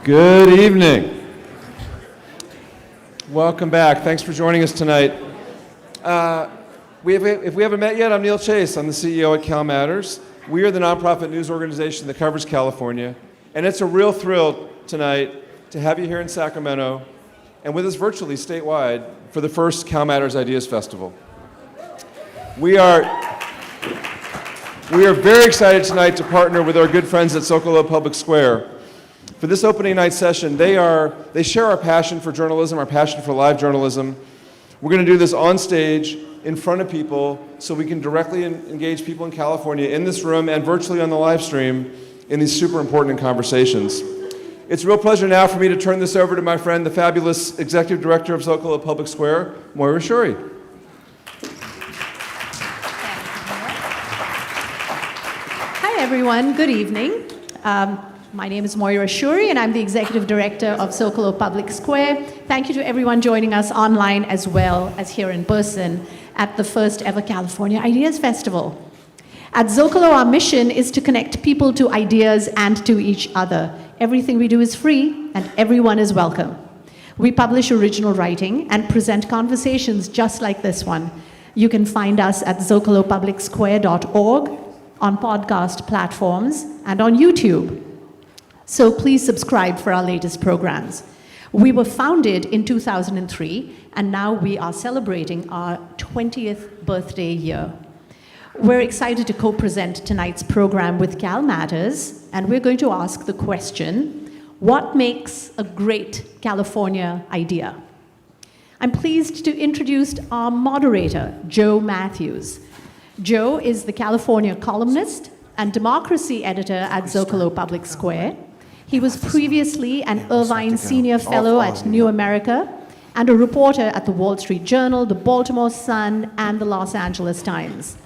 Good evening. Welcome back. Thanks for joining us tonight. If we haven't met yet, I'm Neil Chase. I'm the CEO at CalMatters. We are the nonprofit news organization that covers California. And it's a real thrill tonight to have you here in Sacramento and with us virtually statewide for the first CalMatters Ideas Festival. We are very excited tonight to partner with our good friends at Zócalo Public Square. For this opening night session, they share our passion for journalism, our passion for live journalism. We're going to do this on stage, in front of people, so we can directly engage people in California in this room and virtually on the live stream in these super important conversations. It's a real pleasure now for me to turn this over to my friend, the fabulous Executive Director of Zócalo Public Square, Moira Shuri. Hi, everyone. Good evening. My name is Moira Shuri, and I'm the Executive Director of Zócalo Public Square. Thank you to everyone joining us online as well as here in person at the first ever California Ideas Festival. At Zócalo, our mission is to connect people to ideas and to each other. Everything we do is free, and everyone is welcome. We publish original writing and present conversations just like this one. You can find us at zocalopublicsquare.org, on podcast platforms, and on YouTube. So please subscribe for our latest programs. We were founded in 2003, and now we are celebrating our 20th birthday year. We're excited to co-present tonight's program with CalMatters, and we're going to ask the question, what makes a great California idea? I'm pleased to introduce our moderator, Joe Mathews. Joe is the California columnist and democracy editor at Zócalo Public Square. He was previously an Irvine Senior Fellow at New America and a reporter at the Wall Street Journal, the Baltimore Sun, and the Los Angeles Times.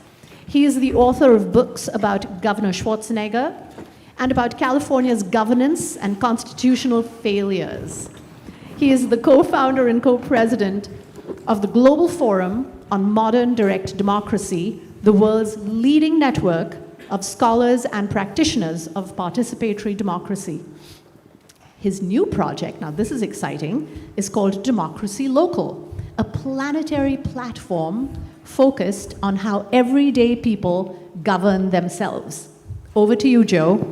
He is the author of books about Governor Schwarzenegger and about California's governance and constitutional failures. He is the co-founder and co-president of the Global Forum on Modern Direct Democracy, the world's leading network of scholars and practitioners of participatory democracy. His new project, now this is exciting, is called Democracy Local, a planetary platform focused on how everyday people govern themselves. Over to you, Joe.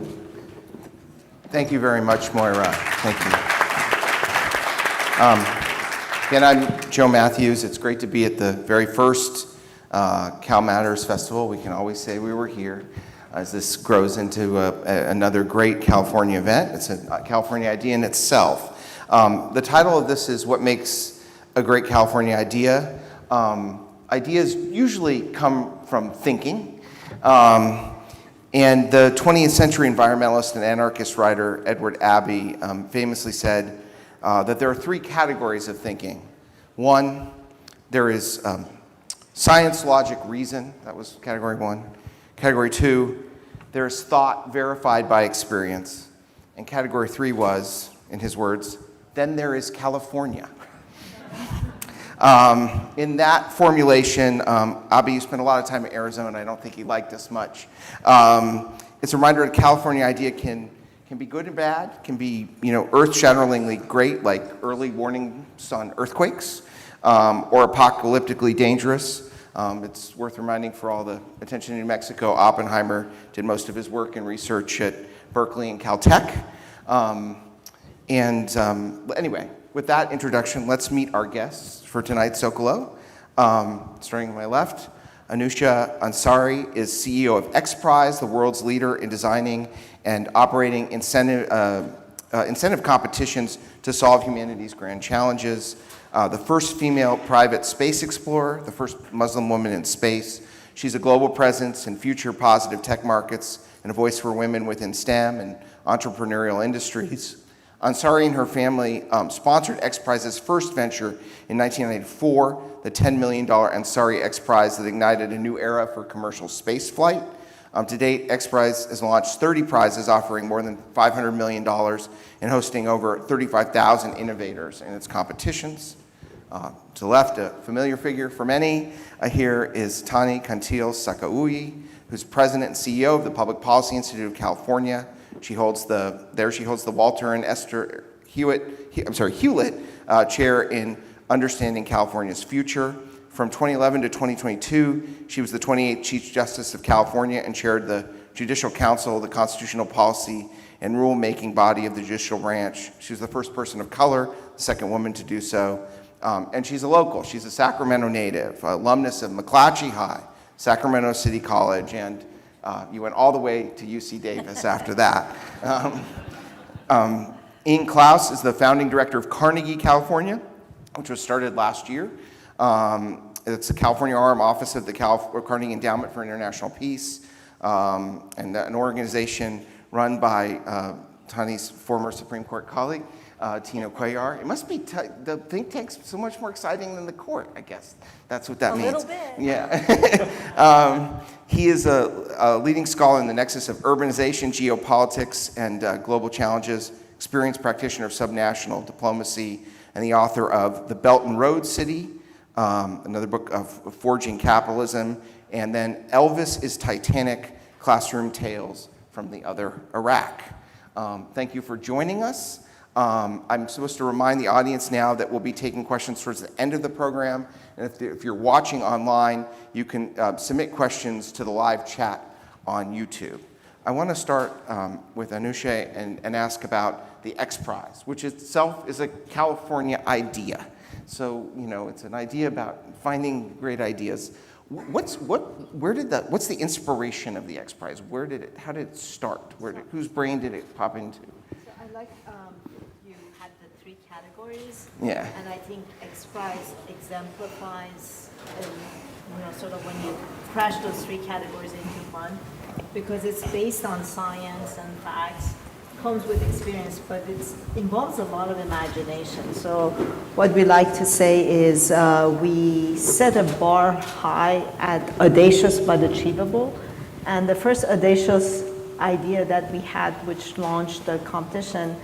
Thank you very much, Moira. Thank you. Again, I'm Joe Mathews. It's great to be at the very first CalMatters Festival. We can always say we were here as this grows into another great California event. It's a California idea in itself. The title of this is What Makes a Great California Idea. Ideas usually come from thinking. And the 20th century environmentalist and anarchist writer Edward Abbey famously said that there are three categories of thinking. One, there is science, logic, reason. That was category one. Category two, there's thought verified by experience. And category three was, in his words, then there is California. In that formulation, Abbey spent a lot of time in Arizona. I don't think he liked us much. It's a reminder that a California idea can be good and bad, can be earth-shatteringly great, like early warning on earthquakes, or apocalyptically dangerous. It's worth reminding for all the attention in New Mexico, Oppenheimer did most of his work and research at Berkeley and Caltech. Anyway, with that introduction, let's meet our guests for tonight's Zócalo. Starting on my left, Anousheh Ansari is CEO of XPRIZE, the world's leader in designing and operating incentive competitions to solve humanity's grand challenges. The first female private space explorer, the first Muslim woman in space. She's a global presence in future positive tech markets and a voice for women within STEM and entrepreneurial industries. Ansari and her family sponsored XPRIZE's first venture in 1994, the $10 million Ansari XPRIZE that ignited a new era for commercial space flight. To date, XPRIZE has launched 30 prizes offering more than $500 million and hosting over 35,000 innovators in its competitions. To the left, a familiar figure for many here is Tani Cantil-Sakauye, who's president and CEO of the Public Policy Institute of California. She holds the Walter and Esther Hewlett Chair in Understanding California's Future. From 2011 to 2022, she was the 28th Chief Justice of California and chaired the Judicial Council, the constitutional policy and rulemaking body of the judicial branch. She was the first person of color, the second woman to do so. And she's a local. She's a Sacramento native, alumnus of McClatchy High, Sacramento City College, and you went all the way to UC Davis after that. Klaus is the founding director of Carnegie, California, which was started last year. It's the California arm office of the Carnegie Endowment for International Peace, and an organization run by Tani's former Supreme Court colleague, Tino Cuellar. It must be, the think tank's so much more exciting than the court, I guess. That's what that means. A little bit. Yeah. He is a leading scholar in the nexus of urbanization, geopolitics, and global challenges, experienced practitioner of subnational diplomacy, and the author of The Belt and Road City, another book of Forging Capitalism, and then Elvis is Titanic, Classroom Tales from the Other Iraq. Thank you for joining us. I'm supposed to remind the audience now that we'll be taking questions towards the end of the program. And if you're watching online, you can submit questions to the live chat on YouTube. I want to start with Anousheh and ask about the XPRIZE, which itself is a California idea. So, it's an idea about finding great ideas. What's the inspiration of the XPRIZE? How did it start? Whose brain did it pop into? So I like you had the 3 categories. Yeah. And I think XPRIZE exemplifies, sort of when you crash those 3 categories into one, because it's based on science and facts, comes with experience, but it involves a lot of imagination. So what we like to say is we set a bar high at audacious but achievable. And the first audacious idea that we had, which launched the competition,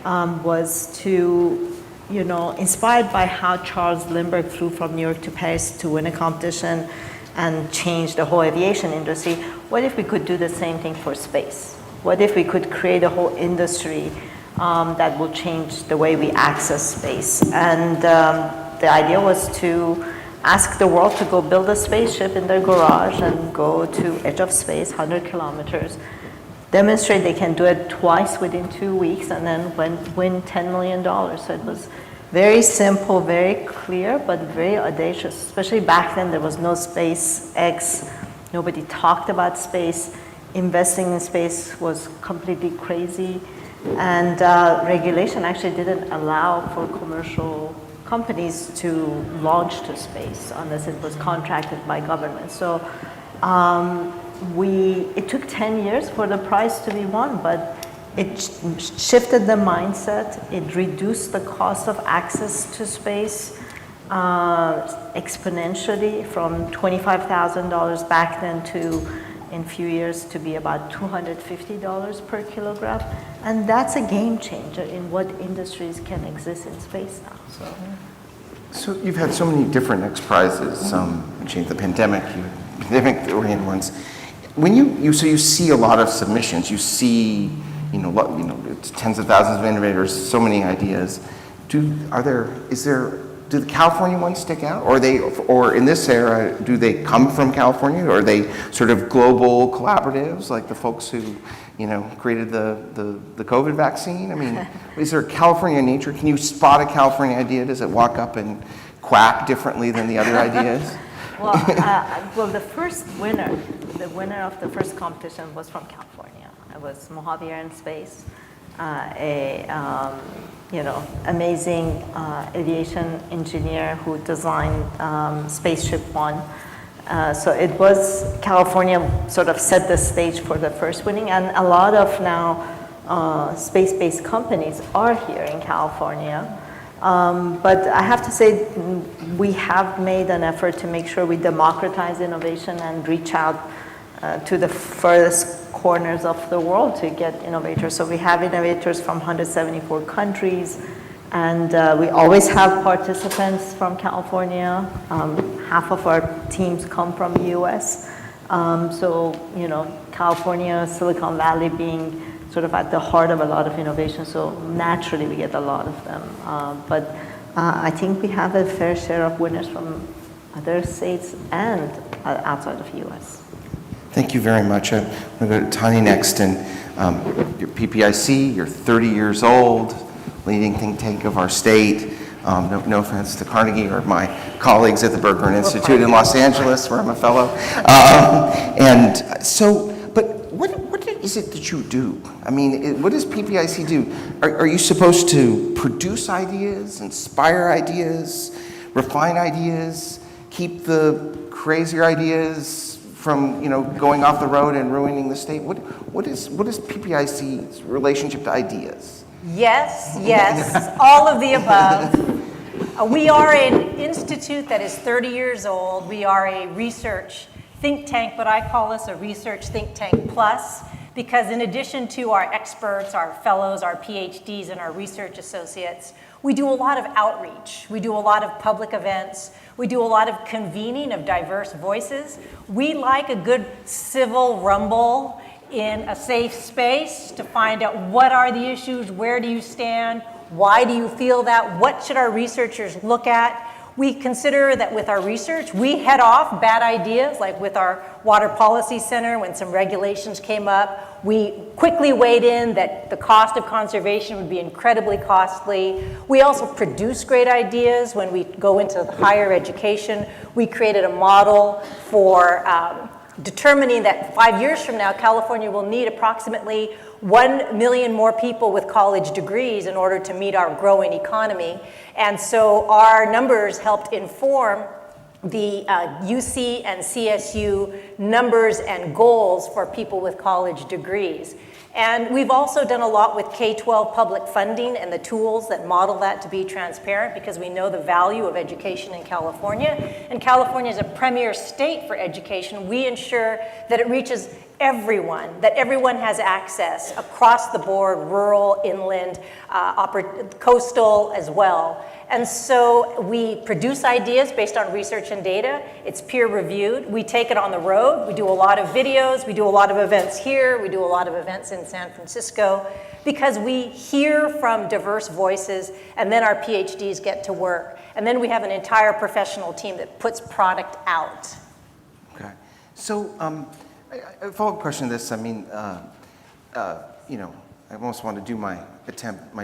was to, inspired by how Charles Lindbergh flew from New York to Paris to win a competition and change the whole aviation industry, what if we could do the same thing for space? What if we could create a whole industry that will change the way we access space? And the idea was to ask the world to go build a spaceship in their garage and go to edge of space, 100 kilometers, demonstrate they can do it twice within 2 weeks, and then win $10 million. So it was very simple, very clear, but very audacious. Especially back then, there was no SpaceX. Nobody talked about space. Investing in space was completely crazy. And regulation actually didn't allow for commercial companies to launch to space unless it was contracted by government. So it took 10 years for the prize to be won, but it shifted the mindset. It reduced the cost of access to space exponentially from $25,000 back then to, in a few years, to be about $250 per kilogram. And that's a game changer in what industries can exist in space now. So you've had so many different XPRIZes, mentioning the pandemic-oriented ones. When you see a lot of submissions, you see, tens of thousands of innovators, so many ideas. Do the California ones stick out, or in this era, do they come from California, or are they sort of global collaboratives, like the folks who, created the COVID vaccine? I mean, is there a California nature? Can you spot a California idea? Does it walk up and quack differently than the other ideas? Well, the winner of the first competition was from California. It was Mojave Air and Space, amazing aviation engineer who designed Spaceship One. So it was California sort of set the stage for the first winning, and a lot of now space-based companies are here in California. But I have to say, we have made an effort to make sure we democratize innovation and reach out to the furthest corners of the world to get innovators. So we have innovators from 174 countries, and we always have participants from California. Half of our teams come from the US. So, California, Silicon Valley being sort of at the heart of a lot of innovation, so naturally we get a lot of them. But I think we have a fair share of winners from other states and outside of the US. Thank you very much. I'm going to go to Tani next. And your PPIC, you're 30 years old, leading think tank of our state. No offense to Carnegie or my colleagues at the Berggruen Institute in Los Angeles, where I'm a fellow. But what is it that you do? I mean, what does PPIC do? Are you supposed to produce ideas, inspire ideas, refine ideas, keep the crazier ideas from going off the road and ruining the state? What is PPIC's relationship to ideas? Yes, all of the above. We are an institute that is 30 years old. We are a research think tank, but I call us a research think tank plus, because in addition to our experts, our fellows, our PhDs, and our research associates, we do a lot of outreach. We do a lot of public events. We do a lot of convening of diverse voices. We like a good civil rumble in a safe space to find out what are the issues, where do you stand, why do you feel that, what should our researchers look at. We consider that with our research, we head off bad ideas, like with our Water Policy Center, when some regulations came up, we quickly weighed in that the cost of conservation would be incredibly costly. We also produce great ideas when we go into higher education. We created a model for determining that 5 years from now, California will need approximately 1 million more people with college degrees in order to meet our growing economy. And so our numbers helped inform the UC and CSU numbers and goals for people with college degrees. And we've also done a lot with K-12 public funding and the tools that model that to be transparent, because we know the value of education in California. And California is a premier state for education. We ensure that it reaches everyone, that everyone has access across the board, rural, inland, coastal as well. And so we produce ideas based on research and data. It's peer reviewed. We take it on the road. We do a lot of videos. We do a lot of events here. We do a lot of events in San Francisco, because we hear from diverse voices, and then our PhDs get to work. And then we have an entire professional team that puts product out. Okay. So a follow-up question to this. I mean, I almost want to do my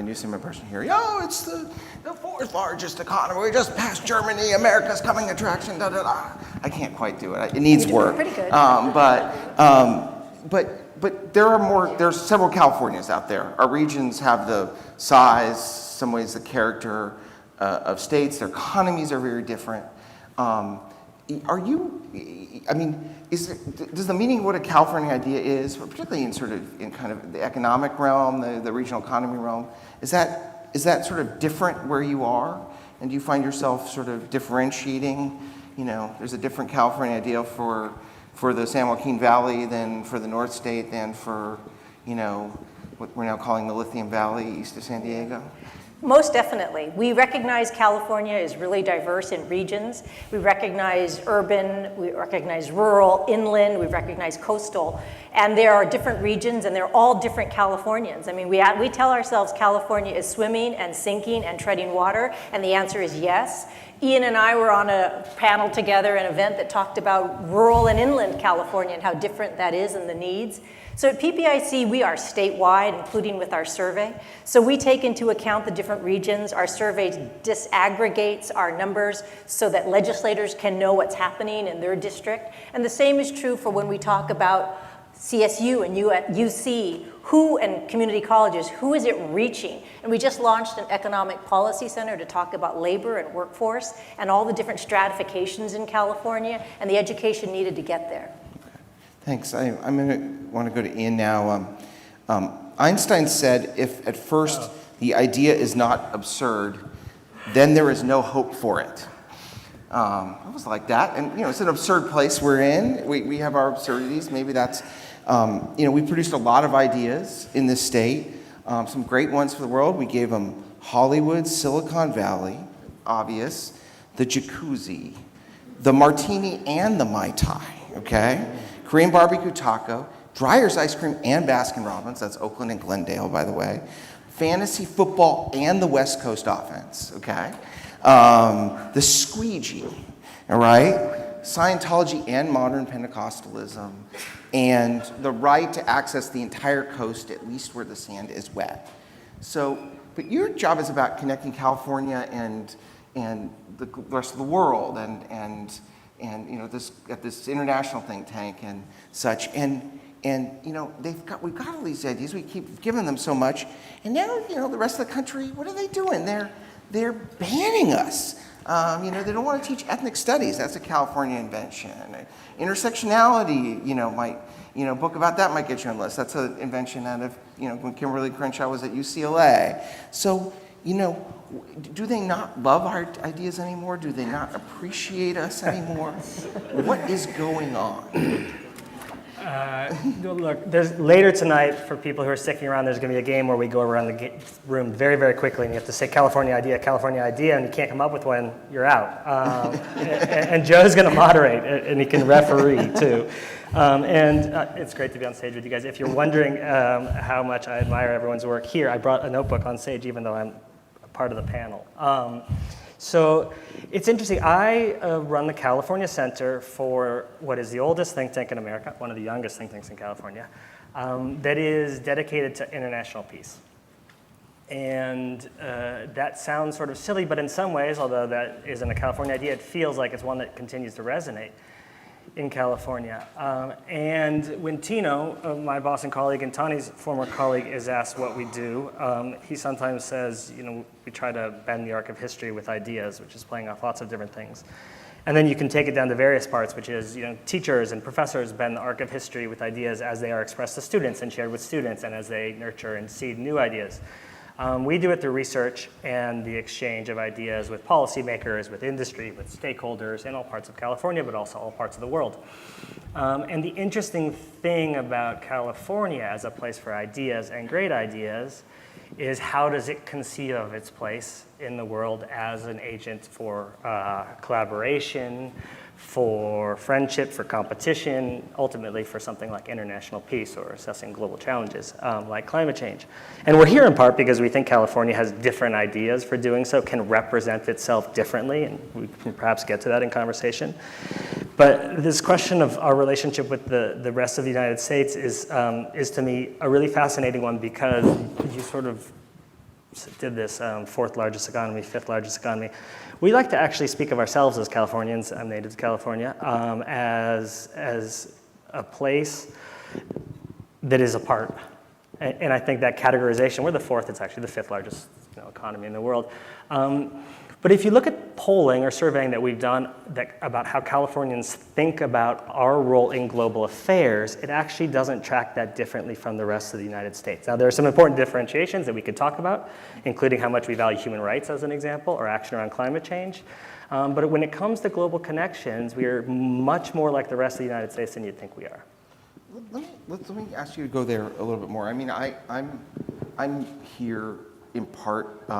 Newsom impression here. It's the fourth largest economy. We just passed Germany. America's coming attraction. Da da da. I can't quite do it. It needs work. Pretty good. But there's several Californias out there. Our regions have the size, some ways the character of states. Their economies are very different. Does the meaning of what a California idea is, particularly in kind of the economic realm, the regional economy realm, is that sort of different where you are? And do you find yourself sort of differentiating? There's a different California idea for the San Joaquin Valley than for the North State than for, what we're now calling the Lithium Valley east of San Diego? Most definitely. We recognize California is really diverse in regions. We recognize urban, we recognize rural, inland, we recognize coastal. And there are different regions, and they're all different Californians. I mean, we tell ourselves California is swimming and sinking and treading water, and the answer is yes. Ian and I were on a panel together, an event that talked about rural and inland California and how different that is and the needs. So at PPIC, we are statewide, including with our survey. So we take into account the different regions. Our survey disaggregates our numbers so that legislators can know what's happening in their district. And the same is true for when we talk about CSU and UC, and community colleges, who is it reaching? And we just launched an economic policy center to talk about labor and workforce and all the different stratifications in California and the education needed to get there. Thanks. I'm going to want to go to Ian now. Einstein said, if at first the idea is not absurd, then there is no hope for it. I was like that. And, it's an absurd place we're in. We have our absurdities. Maybe that's, we produced a lot of ideas in this state, some great ones for the world. We gave them Hollywood, Silicon Valley, obvious, the jacuzzi, the martini and the Mai Tai, okay? Korean barbecue taco, Dreyer's Ice Cream and Baskin Robbins, that's Oakland and Glendale, by the way. Fantasy football and the West Coast offense, okay? The squeegee, all right? Scientology and modern Pentecostalism, and the right to access the entire coast, at least where the sand is wet. So, but your job is about connecting California and the rest of the world, and you know, this international think tank and such, and you know, we've got all these ideas. We keep giving them so much, and now, you know, the rest of the country, what are they doing? They're banning us. You know, they don't want to teach ethnic studies. That's a California invention. Intersectionality, you know, might, you know, a book about that might get you on the list. That's an invention out of, you know, when Kimberly Crenshaw was at UCLA. So, you know, do they not love our ideas anymore? Do they not appreciate us anymore? What is going on? Look, later tonight, for people who are sticking around, there's going to be a game where we go around the room very, very quickly, and you have to say California idea, and you can't come up with one, you're out. And Joe's going to moderate, and he can referee, too. It's great to be on stage with you guys. If you're wondering how much I admire everyone's work here, I brought a notebook on stage, even though I'm a part of the panel. So it's interesting. I run the California Center for what is the oldest think tank in America, one of the youngest think tanks in California, that is dedicated to international peace. And that sounds sort of silly, but in some ways, although that isn't a California idea, it feels like it's one that continues to resonate in California. And when Tino, my boss and colleague, and Tani's former colleague, is asked what we do, he sometimes says, you know, we try to bend the arc of history with ideas, which is playing off lots of different things. And then you can take it down to various parts, which is, you know, teachers and professors bend the arc of history with ideas as they are expressed to students and shared with students, and as they nurture and seed new ideas. We do it through research and the exchange of ideas with policymakers, with industry, with stakeholders in all parts of California, but also all parts of the world. And the interesting thing about California as a place for ideas and great ideas is how does it conceive of its place in the world as an agent for collaboration, for friendship, for competition, ultimately for something like international peace or assessing global challenges like climate change. And we're here in part because we think California has different ideas for doing so, can represent itself differently, and we can perhaps get to that in conversation. But this question of our relationship with the rest of the United States is to me a really fascinating one, because you sort of did this fourth largest economy, fifth largest economy. We like to actually speak of ourselves as Californians, I'm native to California, as a place that is apart. And I think that categorization, we're the fourth, it's actually the fifth largest economy in the world. But if you look at polling or surveying that we've done about how Californians think about our role in global affairs, it actually doesn't track that differently from the rest of the United States. Now, there are some important differentiations that we could talk about, including how much we value human rights as an example, or action around climate change. But when it comes to global connections, we are much more like the rest of the United States than you'd think we are. Let me ask you to go there a little bit more. I mean, I'm here in part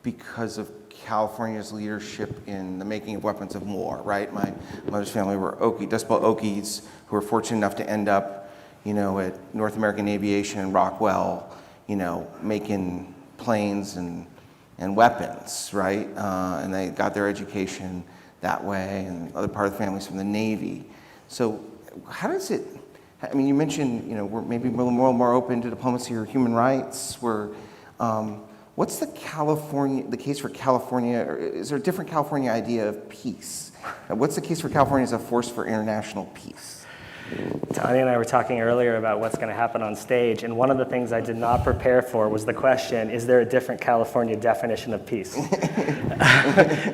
because of California's leadership in the making of weapons of war, right? My mother's family were Dust Bowl Okies, who were fortunate enough to end up, at North American Aviation in Rockwell, making planes and weapons, right? And they got their education that way, and other part of the families from the Navy. So how does it, I mean, you mentioned, we're maybe a little more open to diplomacy or human rights. What's the case for California, or is there a different California idea of peace? What's the case for California as a force for international peace? Tani and I were talking earlier about what's going to happen on stage, and one of the things I did not prepare for was the question, is there a different California definition of peace?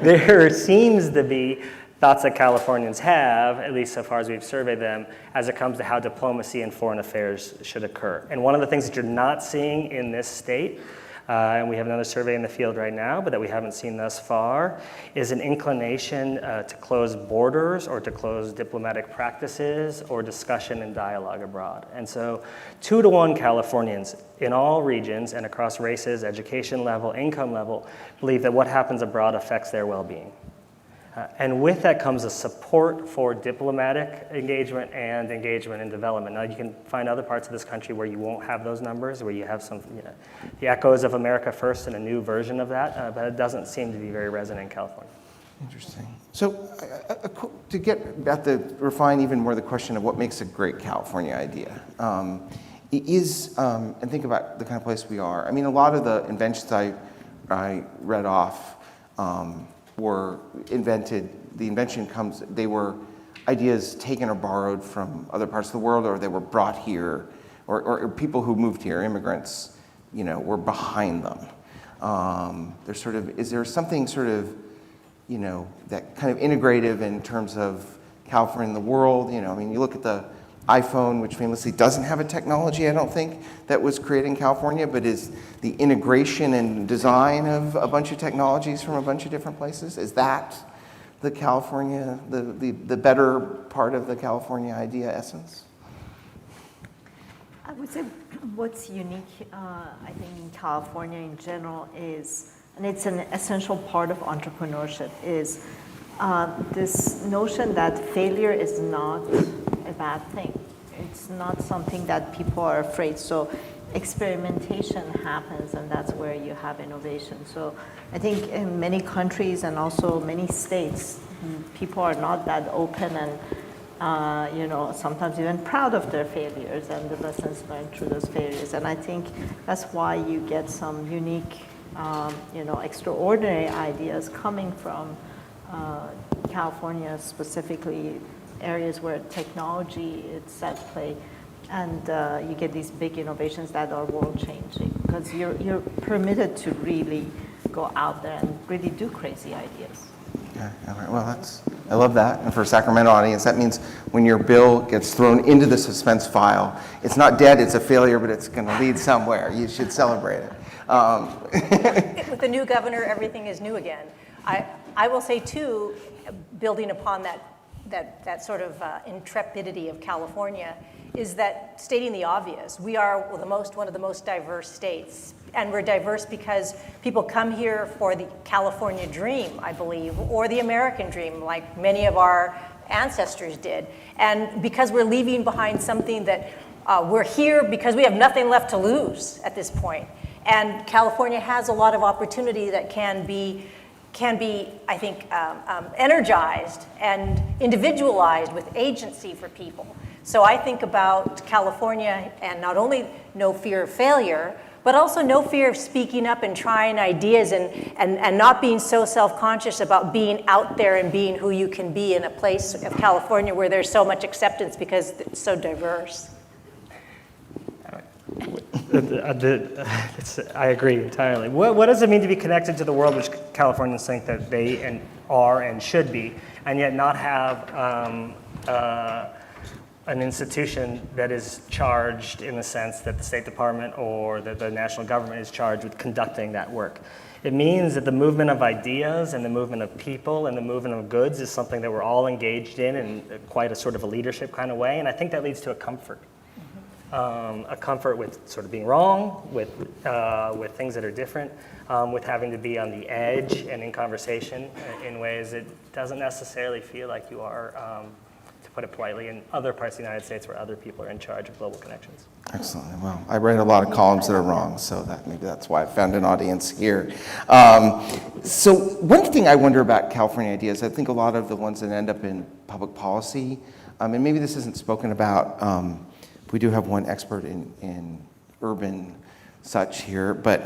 There seems to be thoughts that Californians have, at least so far as we've surveyed them, as it comes to how diplomacy and foreign affairs should occur. And one of the things that you're not seeing in this state, and we have another survey in the field right now, but that we haven't seen thus far, is an inclination to close borders or to close diplomatic practices or discussion and dialogue abroad. And so 2-to-1 Californians in all regions and across races, education level, income level, believe that what happens abroad affects their well-being. And with that comes a support for diplomatic engagement and engagement in development. Now, you can find other parts of this country where you won't have those numbers, where you have some, the echoes of America First and a new version of that, but it doesn't seem to be very resonant in California. Interesting. So to get at refine even more the question of what makes a great California idea, and think about the kind of place we are. I mean, a lot of the inventions I read off were invented, they were ideas taken or borrowed from other parts of the world, or they were brought here, or people who moved here, immigrants, were behind them. Is there something sort of, that kind of integrative in terms of California in the world? I mean, you look at the iPhone, which famously doesn't have a technology, I don't think, that was created in California, but is the integration and design of a bunch of technologies from a bunch of different places. Is that the California, the better part of the California idea essence? I would say what's unique, I think, in California in general is, and it's an essential part of entrepreneurship, is this notion that failure is not a bad thing. It's not something that people are afraid. So experimentation happens, and that's where you have innovation. So I think in many countries and also many states, people are not that open and sometimes even proud of their failures and the lessons learned through those failures. And I think that's why you get some unique, extraordinary ideas coming from California, specifically areas where technology is at play, and you get these big innovations that are world-changing because you're permitted to really go out there and really do crazy ideas. Yeah, well, I love that. And for a Sacramento audience, that means when your bill gets thrown into the suspense file, it's not dead, it's a failure, but it's going to lead somewhere. You should celebrate it. With the new governor, everything is new again. I will say, too, building upon that sort of intrepidity of California, is that stating the obvious. We are one of the most diverse states, and we're diverse because people come here for the California dream, I believe, or the American dream, like many of our ancestors did. And because we're leaving behind something that we're here because we have nothing left to lose at this point. And California has a lot of opportunity that can be, I think, energized and individualized with agency for people. So I think about California and not only no fear of failure, but also no fear of speaking up and trying ideas and not being so self-conscious about being out there and being who you can be in a place of California where there's so much acceptance because it's so diverse. I agree entirely. What does it mean to be connected to the world, which Californians think that they are and should be, and yet not have an institution that is charged in the sense that the State Department or that the national government is charged with conducting that work? It means that the movement of ideas and the movement of people and the movement of goods is something that we're all engaged in quite a sort of a leadership kind of way, and I think that leads to a comfort. A comfort with sort of being wrong, with things that are different, with having to be on the edge and in conversation in ways it doesn't necessarily feel like you are, to put it politely, in other parts of the United States where other people are in charge of global connections. Excellent. Well, I write a lot of columns that are wrong, so maybe that's why I found an audience here. So one thing I wonder about California ideas, I think a lot of the ones that end up in public policy, and maybe this isn't spoken about, we do have one expert in urban such here, but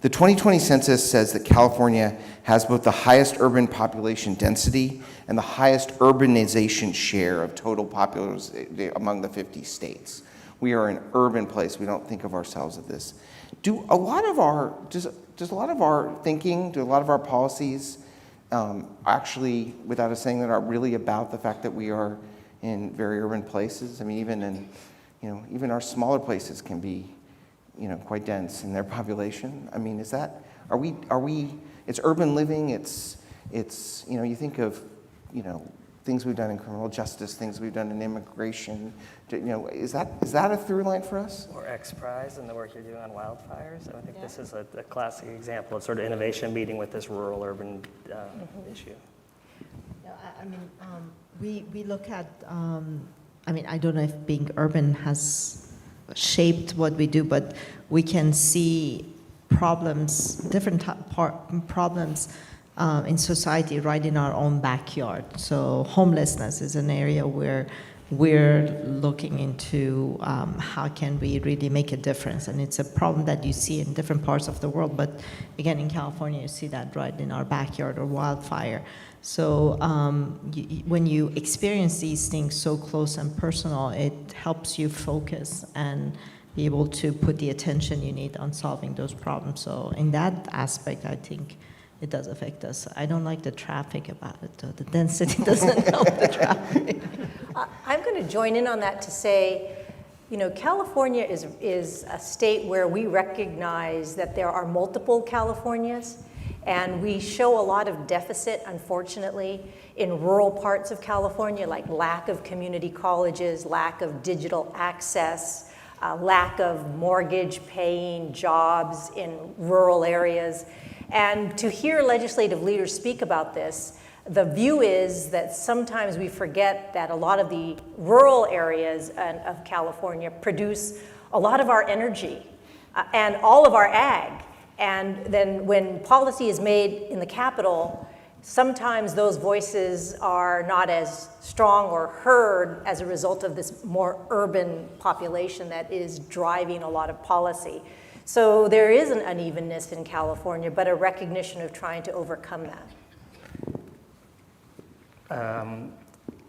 the 2020 census says that California has both the highest urban population density and the highest urbanization share of total population among the 50 states. We are an urban place. We don't think of ourselves as this. Does a lot of our thinking, do a lot of our policies actually, without us saying that, are really about the fact that we are in very urban places? I mean, even our smaller places can be, quite dense in their population. I mean, are we, it's urban living, it's, you think of, things we've done in criminal justice, things we've done in immigration, is that a through line for us? Or XPRIZE and the work you're doing on wildfires. I think this is a classic example of sort of innovation meeting with this rural-urban issue. Yeah, I mean, we look at, I mean, I don't know if being urban has shaped what we do, but we can see problems, different problems in society right in our own backyard. So homelessness is an area where we're looking into how can we really make a difference. And it's a problem that you see in different parts of the world, but again, in California, you see that right in our backyard, or wildfire. So when you experience these things so close and personal, it helps you focus and be able to put the attention you need on solving those problems. So in that aspect, I think it does affect us. I don't like the traffic about it, though. The density doesn't help the traffic. I'm going to join in on that to say, you know, California is a state where we recognize that there are multiple Californias, and we show a lot of deficit, unfortunately, in rural parts of California, like lack of community colleges, lack of digital access, lack of mortgage-paying jobs in rural areas. And to hear legislative leaders speak about this, the view is that sometimes we forget that a lot of the rural areas of California produce a lot of our energy and all of our ag. And then when policy is made in the capital, sometimes those voices are not as strong or heard as a result of this more urban population that is driving a lot of policy. So there is an unevenness in California, but a recognition of trying to overcome that.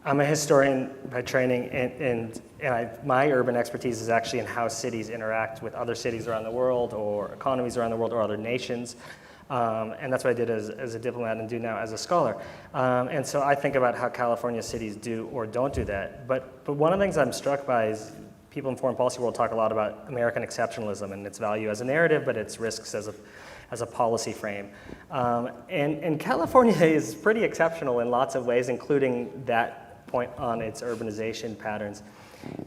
I'm a historian by training, and my urban expertise is actually in how cities interact with other cities around the world, or economies around the world, or other nations. And that's what I did as a diplomat and do now as a scholar. And so I think about how California cities do or don't do that. But one of the things I'm struck by is people in foreign policy world talk a lot about American exceptionalism and its value as a narrative, but its risks as a policy frame. And California is pretty exceptional in lots of ways, including that point on its urbanization patterns.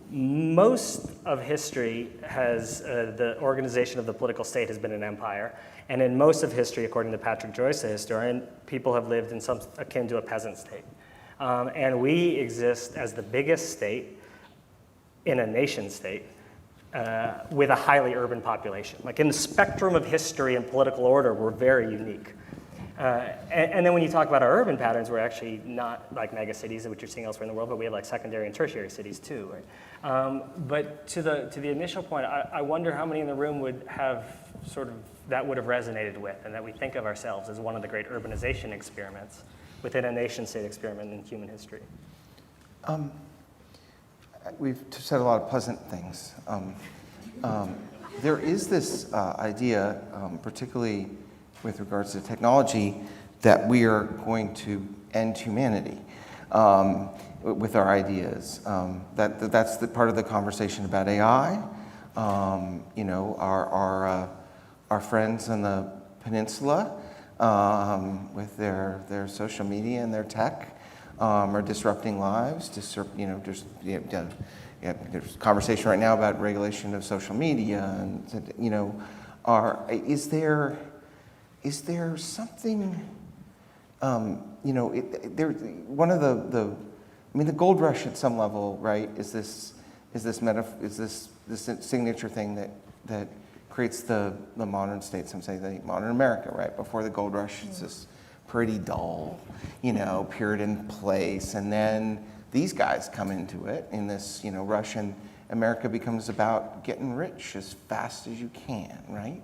Most of history has, the organization of the political state has been an empire. And in most of history, according to Patrick Joyce, a historian, people have lived in some akin to a peasant state. And we exist as the biggest state in a nation state with a highly urban population. Like in the spectrum of history and political order, we're very unique. And then when you talk about our urban patterns, we're actually not like mega cities, which you're seeing elsewhere in the world, but we have like secondary and tertiary cities too, right? But to the initial point, I wonder how many in the room would have sort of, that would have resonated with, and that we think of ourselves as one of the great urbanization experiments within a nation state experiment in human history. We've said a lot of pleasant things. There is this idea, particularly with regards to technology, that we are going to end humanity with our ideas. That's the part of the conversation about AI. You know, our friends on the peninsula with their social media and their tech are disrupting lives. There's conversation right now about regulation of social media, and you know, is there something? You know, one of the gold rush at some level, right? Is this signature thing that creates the modern state? Some say the modern America, right? Before the gold rush, it's this pretty dull, you know, Puritan place, and then these guys come into it in this, you know, rush, and America becomes about getting rich as fast as you can, right?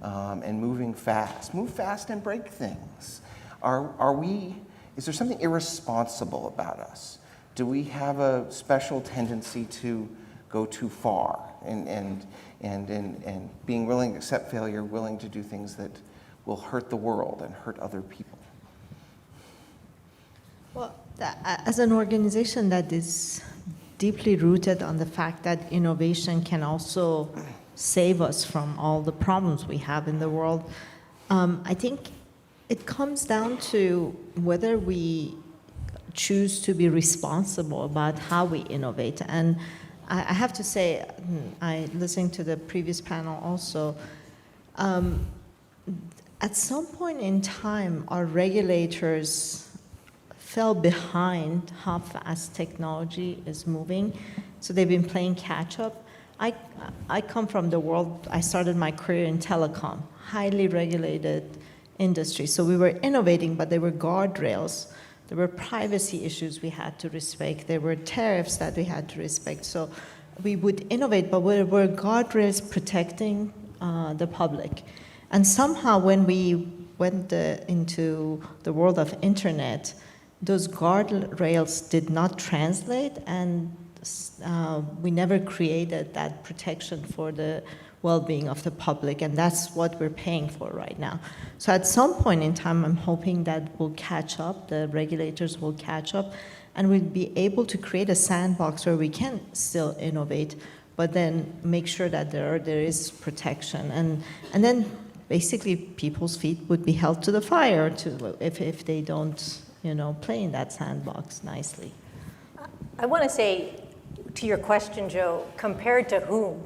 And moving fast. Move fast and break things. Is there something irresponsible about us? Do we have a special tendency to go too far and being willing to accept failure, willing to do things that will hurt the world and hurt other people? Well, as an organization that is deeply rooted on the fact that innovation can also save us from all the problems we have in the world, I think it comes down to whether we choose to be responsible about how we innovate. And I have to say, I listened to the previous panel also, at some point in time, our regulators fell behind how fast technology is moving. So they've been playing catch up. I come from the world, I started my career in telecom, highly regulated industry. So we were innovating, but there were guardrails. There were privacy issues we had to respect. There were tariffs that we had to respect. So we would innovate, but there were guardrails protecting the public. And somehow when we went into the world of internet, those guardrails did not translate, and we never created that protection for the well-being of the public, and that's what we're paying for right now. So at some point in time, I'm hoping that we'll catch up, the regulators will catch up, and we'll be able to create a sandbox where we can still innovate, but then make sure that there is protection. And then basically people's feet would be held to the fire if they don't, play in that sandbox nicely. I want to say, to your question, Joe, compared to whom?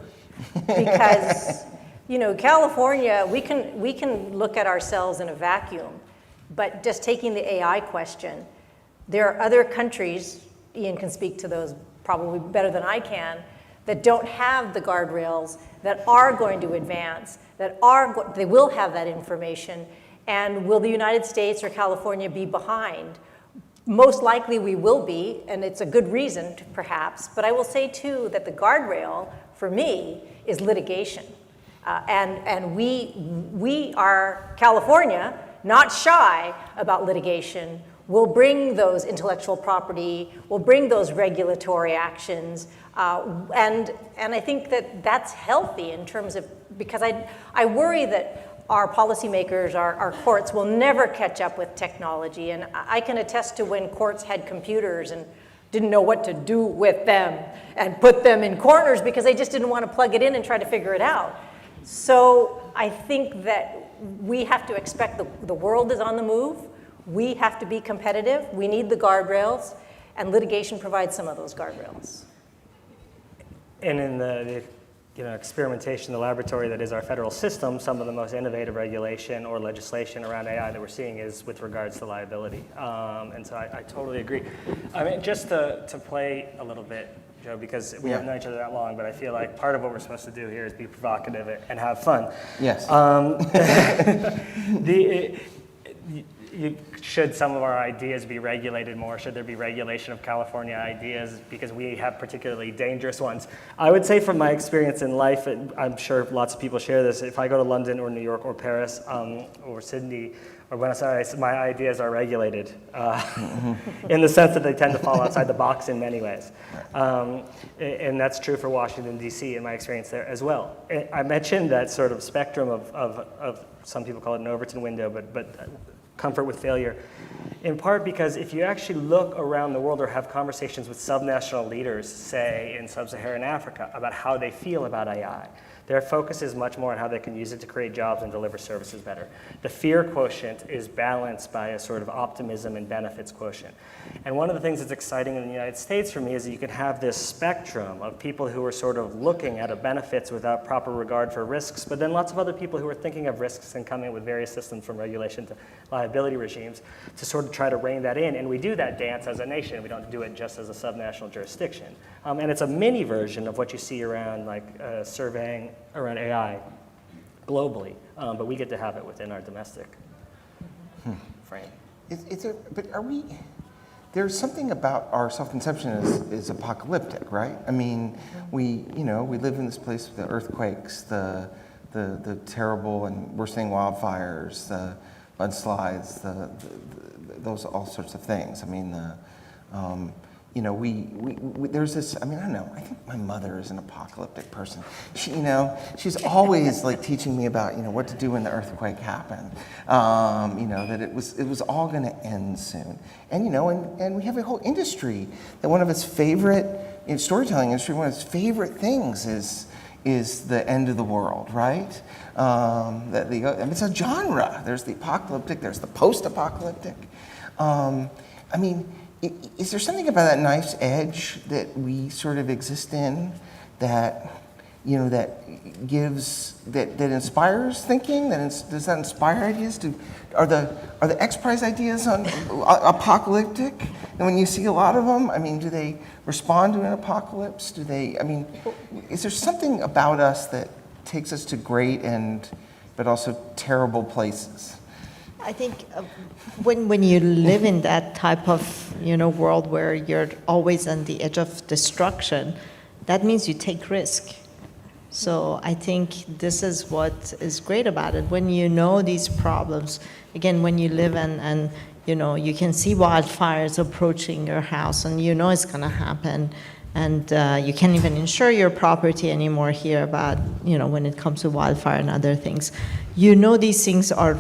Because, California, we can look at ourselves in a vacuum, but just taking the AI question, there are other countries, Ian can speak to those probably better than I can, that don't have the guardrails, that are going to advance, they will have that information, and will the United States or California be behind? Most likely we will be, and it's a good reason, perhaps, but I will say too that the guardrail, for me, is litigation. And we are, California, not shy about litigation. We'll bring those intellectual property, we'll bring those regulatory actions, and I think that that's healthy in terms of, because I worry that our policymakers, our courts will never catch up with technology. And I can attest to when courts had computers and didn't know what to do with them and put them in corners because they just didn't want to plug it in and try to figure it out. So I think that we have to expect the world is on the move. We have to be competitive. We need the guardrails, and litigation provides some of those guardrails. And in the experimentation, the laboratory that is our federal system, some of the most innovative regulation or legislation around AI that we're seeing is with regards to liability. And so I totally agree. I mean, just to play a little bit, Joe, because we haven't known each other that long, but I feel like part of what we're supposed to do here is be provocative and have fun. Yes. Should some of our ideas be regulated more? Should there be regulation of California ideas because we have particularly dangerous ones? I would say from my experience in life, and I'm sure lots of people share this, if I go to London or New York or Paris or Sydney or Buenos Aires, my ideas are regulated in the sense that they tend to fall outside the box in many ways. And that's true for Washington, D.C. in my experience there as well. I mentioned that sort of spectrum of some people call it an Overton window, but comfort with failure, in part because if you actually look around the world or have conversations with subnational leaders, say in sub-Saharan Africa, about how they feel about AI, their focus is much more on how they can use it to create jobs and deliver services better. The fear quotient is balanced by a sort of optimism and benefits quotient. And one of the things that's exciting in the United States for me is that you can have this spectrum of people who are sort of looking at benefits without proper regard for risks, but then lots of other people who are thinking of risks and coming with various systems from regulation to liability regimes to sort of try to rein that in. And we do that dance as a nation. We don't do it just as a subnational jurisdiction. And it's a mini version of what you see around surveying around AI globally, but we get to have it within our domestic frame. But are we? There's something about our self-conception is apocalyptic, right? I mean, we live in this place with the earthquakes, the terrible and worsening wildfires, the mudslides, those all sorts of things. I mean, there's this, I don't know, I think my mother is an apocalyptic person. She's always teaching me about, what to do when the earthquake happened. That it was all gonna end soon. And, and we have a whole industry that one of its favorite, storytelling industry, one of its favorite things is the end of the world, right? It's a genre. There's the apocalyptic, there's the post-apocalyptic. Is there something about that knife's edge that we sort of exist in that that gives, that inspires thinking? Does that inspire ideas? Are the XPRIZE ideas apocalyptic? And when you see a lot of them, I mean, do they respond to an apocalypse? Is there something about us that takes us to great but also terrible places? I think when you live in that type of world where you're always on the edge of destruction, that means you take risk. So I think this is what is great about it. When you know these problems, again, when you live and you can see wildfires approaching your house and it's going to happen, and you can't even insure your property anymore here about, when it comes to wildfire and other things. These things are,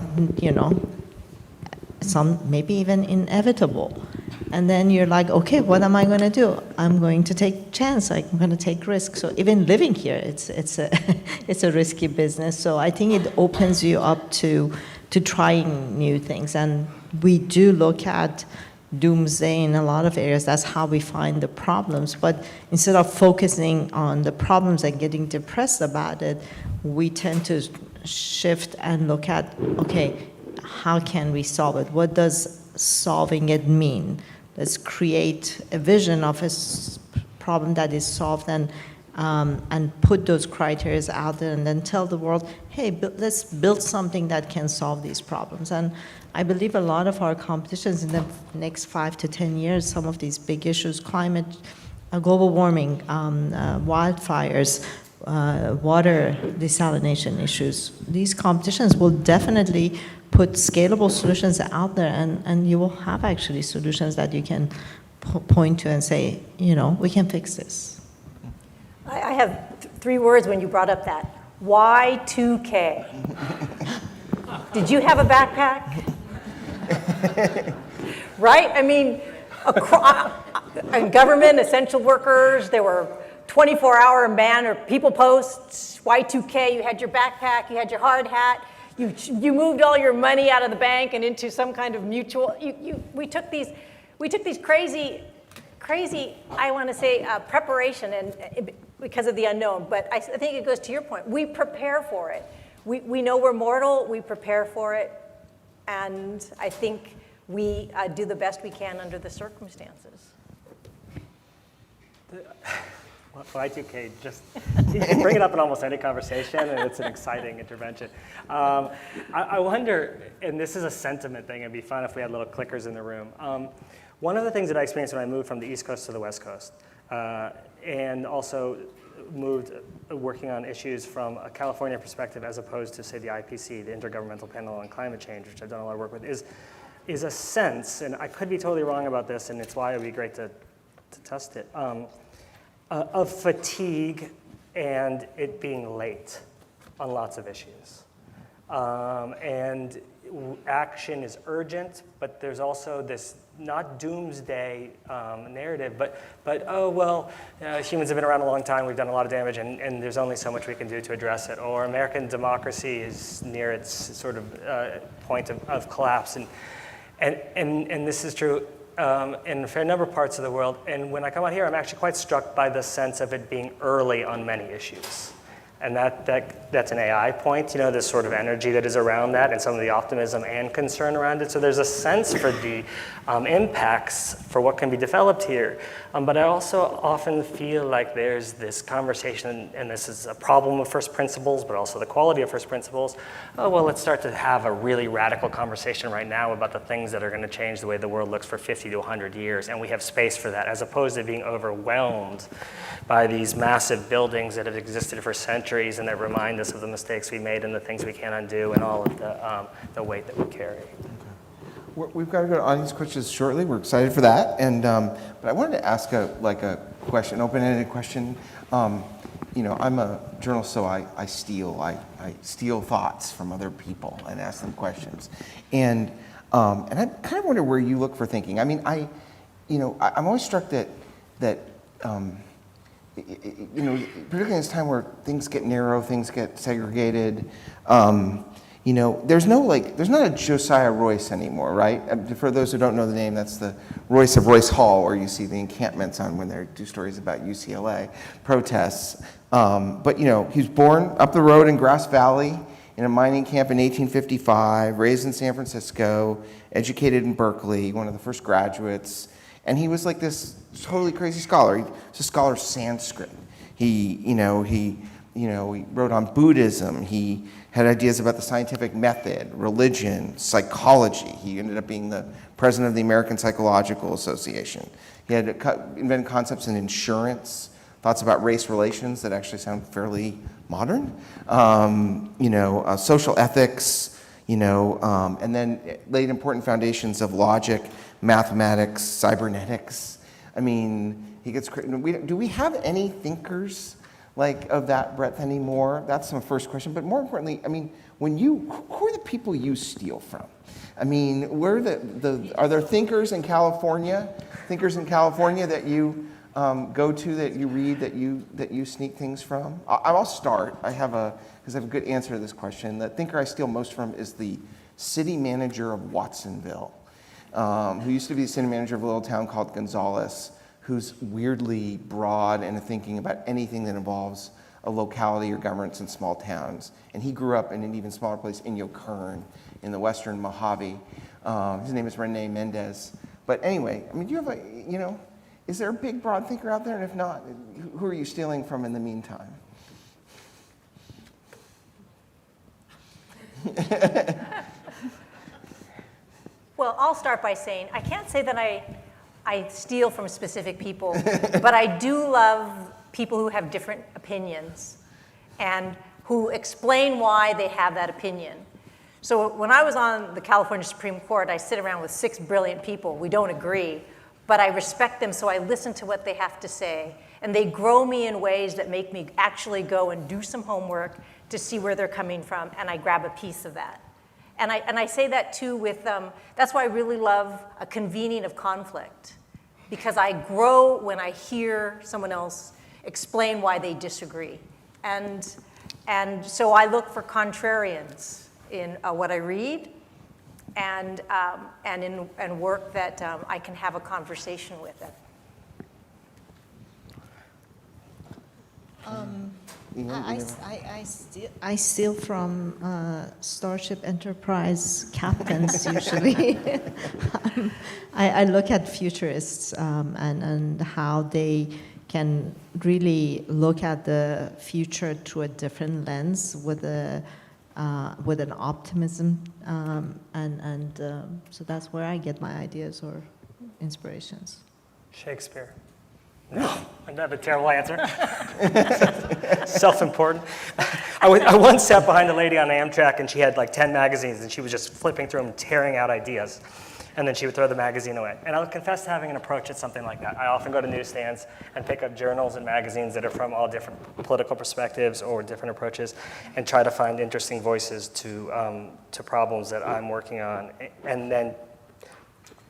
some maybe even inevitable. And then you're like, okay, what am I going to do? I'm going to take chance. I'm going to take risks. So even living here, it's a risky business. So I think it opens you up to trying new things. And we do look at doomsday in a lot of areas. That's how we find the problems. But instead of focusing on the problems and getting depressed about it, we tend to shift and look at, okay, how can we solve it? What does solving it mean? Let's create a vision of a problem that is solved and put those criteria out there and then tell the world, hey, let's build something that can solve these problems. And I believe a lot of our competitions in the next 5 to 10 years, some of these big issues, climate, global warming, wildfires, water desalination issues, these competitions will definitely put scalable solutions out there, and you will have actually solutions that you can point to and say, we can fix this. I have 3 words when you brought up that. Y2K. Did you have a backpack? Right? I mean, government, essential workers, there were 24-hour man or people posts, Y2K, you had your backpack, you had your hard hat, you moved all your money out of the bank and into some kind of mutual, we took these crazy, I want to say, preparation and because of the unknown, but I think it goes to your point. We prepare for it. We know we're mortal, we prepare for it, and I think we do the best we can under the circumstances. Y2K, just you can bring it up in almost any conversation, and it's an exciting intervention. I wonder, and this is a sentiment thing, it'd be fun if we had little clickers in the room. One of the things that I experienced when I moved from the East Coast to the West Coast, and also moved working on issues from a California perspective as opposed to, say, the IPC, the Intergovernmental Panel on Climate Change, which I've done a lot of work with, is a sense, and I could be totally wrong about this, and it's why it would be great to test it, of fatigue and it being late on lots of issues. And action is urgent, but there's also this not doomsday narrative, but oh, well, humans have been around a long time, we've done a lot of damage, and there's only so much we can do to address it. Or American democracy is near its sort of point of collapse. And this is true in a fair number of parts of the world. And when I come out here, I'm actually quite struck by the sense of it being early on many issues. And that's an AI point, this sort of energy that is around that and some of the optimism and concern around it. So there's a sense for the impacts for what can be developed here. But I also often feel like there's this conversation, and this is a problem of first principles, but also the quality of first principles. Oh, well, let's start to have a really radical conversation right now about the things that are going to change the way the world looks for 50 to 100 years, and we have space for that, as opposed to being overwhelmed by these massive buildings that have existed for centuries and that remind us of the mistakes we made and the things we can't undo and all of the weight that we carry. We've got to go to audience questions shortly. We're excited for that. And but I wanted to ask a question, open-ended question. I'm a journalist, so I steal thoughts from other people and ask them questions. And I kind of wonder where you look for thinking. I mean, I'm always struck that particularly in this time where things get narrow, things get segregated, there's not a Josiah Royce anymore, right? For those who don't know the name, that's the Royce of Royce Hall, where you see the encampments on when they do stories about UCLA protests. But he was born up the road in Grass Valley in a mining camp in 1855, raised in San Francisco, educated in Berkeley, one of the first graduates. And he was like this totally crazy scholar. He was a scholar of Sanskrit. He wrote on Buddhism. He had ideas about the scientific method, religion, psychology. He ended up being the president of the American Psychological Association. He had invented concepts in insurance, thoughts about race relations that actually sound fairly modern, social ethics, and then laid important foundations of logic, mathematics, cybernetics. I mean, he gets. Do we have any thinkers of that breadth anymore? That's my first question. But more importantly, I mean, who are the people you steal from? I mean, are there thinkers in California that you go to, that you read, that you sneak things from? I'll start. Because I have a good answer to this question. The thinker I steal most from is the city manager of Watsonville, who used to be the city manager of a little town called Gonzales, who's weirdly broad and thinking about anything that involves a locality or governance in small towns. And he grew up in an even smaller place in Yokern, in the western Mojave. His name is Rene Mendez. But anyway, I mean, do you have is there a big, broad thinker out there? And if not, who are you stealing from in the meantime? Well, I'll start by saying I can't say that I steal from specific people, but I do love people who have different opinions and who explain why they have that opinion. So when I was on the California Supreme Court, I sit around with 6 brilliant people. We don't agree, but I respect them, so I listen to what they have to say. And they grow me in ways that make me actually go and do some homework to see where they're coming from, and I grab a piece of that. And I say that too with, that's why I really love a convening of conflict, because I grow when I hear someone else explain why they disagree. And so I look for contrarians in what I read and in work that I can have a conversation with them. I steal from Starship Enterprise captains usually. I look at futurists and how they can really look at the future through a different lens with an optimism, so that's where I get my ideas or inspirations. Shakespeare. No, I have a terrible answer. Self-important. I once sat behind a lady on Amtrak, and she had like 10 magazines, and she was just flipping through them, tearing out ideas. And then she would throw the magazine away. And I'll confess to having an approach at something like that. I often go to newsstands and pick up journals and magazines that are from all different political perspectives or different approaches, and try to find interesting voices to problems that I'm working on, and then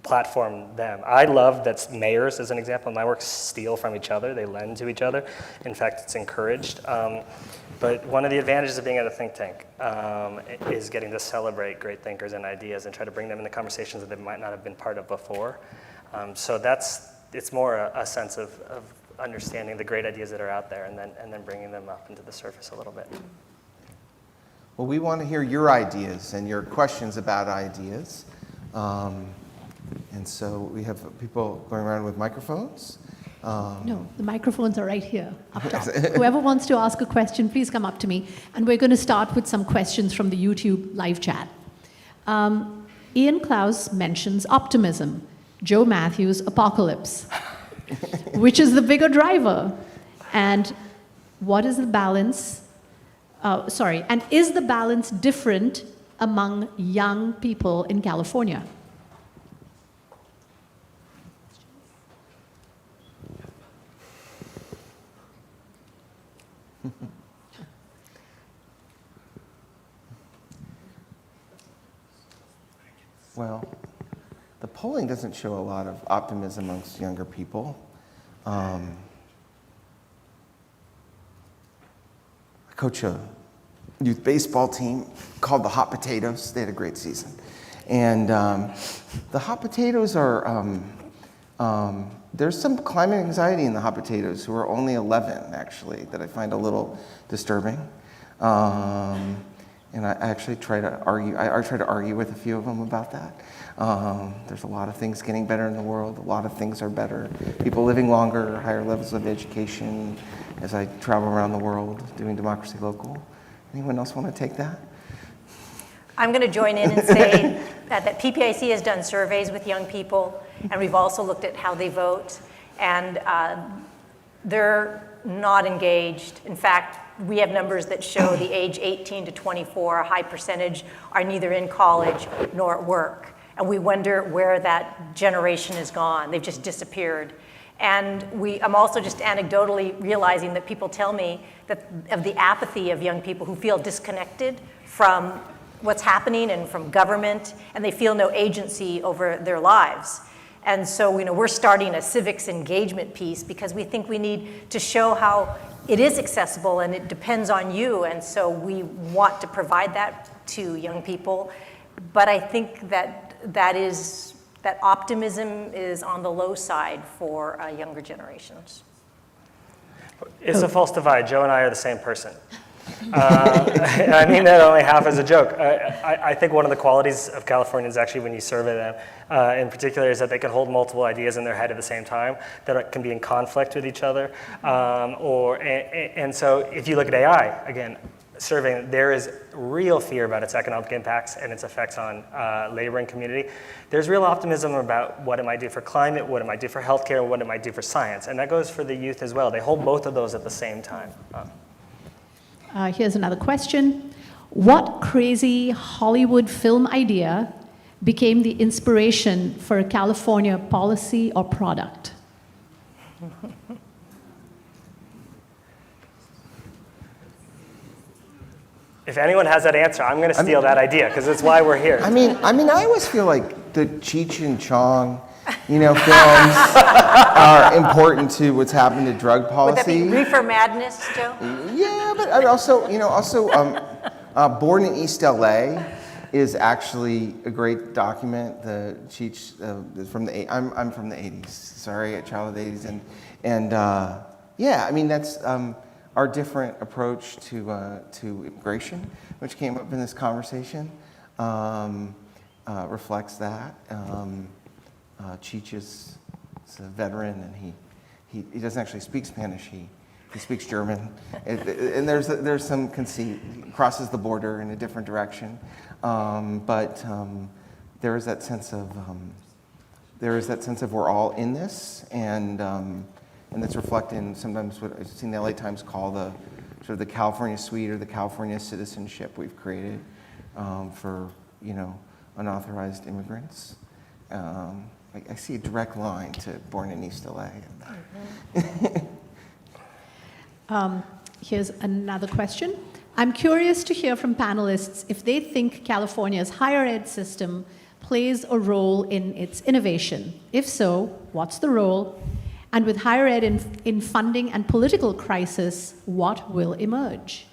platform them. I love that mayors, as an example, in my work, steal from each other. They lend to each other. In fact, it's encouraged. But one of the advantages of being at a think tank is getting to celebrate great thinkers and ideas and try to bring them into conversations that they might not have been part of before. So it's more a sense of understanding the great ideas that are out there and then bringing them up into the surface a little bit. Well, we want to hear your ideas and your questions about ideas. And so we have people going around with microphones. No, the microphones are right here, up top. Whoever wants to ask a question, please come up to me. And we're going to start with some questions from the YouTube live chat. Ian Klaus mentions optimism. Joe Mathews, apocalypse. Which is the bigger driver? And what is the balance? And is the balance different among young people in California? Well, the polling doesn't show a lot of optimism amongst younger people. I coach a youth baseball team called the Hot Potatoes. They had a great season. And the Hot Potatoes are, there's some climate anxiety in the Hot Potatoes, who are only 11, actually, that I find a little disturbing. And I actually try to argue with a few of them about that. There's a lot of things getting better in the world. A lot of things are better. People living longer, higher levels of education, as I travel around the world doing Democracy Local. Anyone else want to take that? I'm going to join in and say that PPIC has done surveys with young people, and we've also looked at how they vote, and they're not engaged. In fact, we have numbers that show the age 18 to 24, a high percentage, are neither in college nor at work. And we wonder where that generation is gone. They've just disappeared. And I'm also just anecdotally realizing that people tell me that of the apathy of young people who feel disconnected from what's happening and from government, and they feel no agency over their lives. And so we're starting a civics engagement piece because we think we need to show how it is accessible and it depends on you. And so we want to provide that to young people. But I think that optimism is on the low side for younger generations. It's a false divide. Joe and I are the same person. I mean that only half as a joke. I think one of the qualities of Californians, actually, when you survey them, in particular, is that they can hold multiple ideas in their head at the same time that can be in conflict with each other. And so if you look at AI, again, surveying, there is real fear about its economic impacts and its effects on labor and community. There's real optimism about what it might do for climate, what it might do for healthcare, what it might do for science. And that goes for the youth as well. They hold both of those at the same time. Here's another question. What crazy Hollywood film idea became the inspiration for a California policy or product? If anyone has that answer, I'm going to steal that idea because it's why we're here. I mean, I always feel like the Cheech and Chong, films are important to what's happened to drug policy. Would that be Reefer Madness, Joe? Yeah, but also, Born in East LA is actually a great document. The Cheech from the I'm from the 80s. Sorry, a child of the 80s, and yeah, I mean that's our different approach to immigration, which came up in this conversation, reflects that. Cheech is a veteran, and he doesn't actually speak Spanish. He speaks German, and there's some conceit. He crosses the border in a different direction, but there is that sense of we're all in this, and that's reflected in sometimes what I've seen the LA Times call the sort of the California suite or the California citizenship we've created for unauthorized immigrants. I see a direct line to Born in East LA. Here's another question. I'm curious to hear from panelists if they think California's higher ed system plays a role in its innovation. If so, what's the role? And with higher ed in funding and political crisis, what will emerge?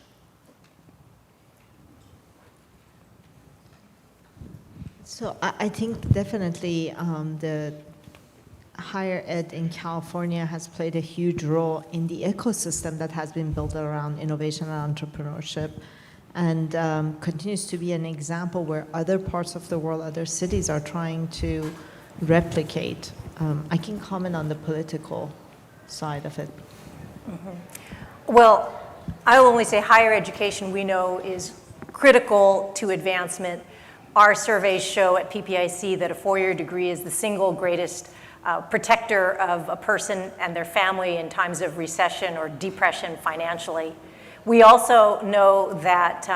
So I think definitely the higher ed in California has played a huge role in the ecosystem that has been built around innovation and entrepreneurship, and continues to be an example where other parts of the world, other cities are trying to replicate. I can comment on the political side of it. Mm-hmm. Well, I'll only say higher education we know is critical to advancement. Our surveys show at PPIC that a four-year degree is the single greatest protector of a person and their family in times of recession or depression financially. We also know that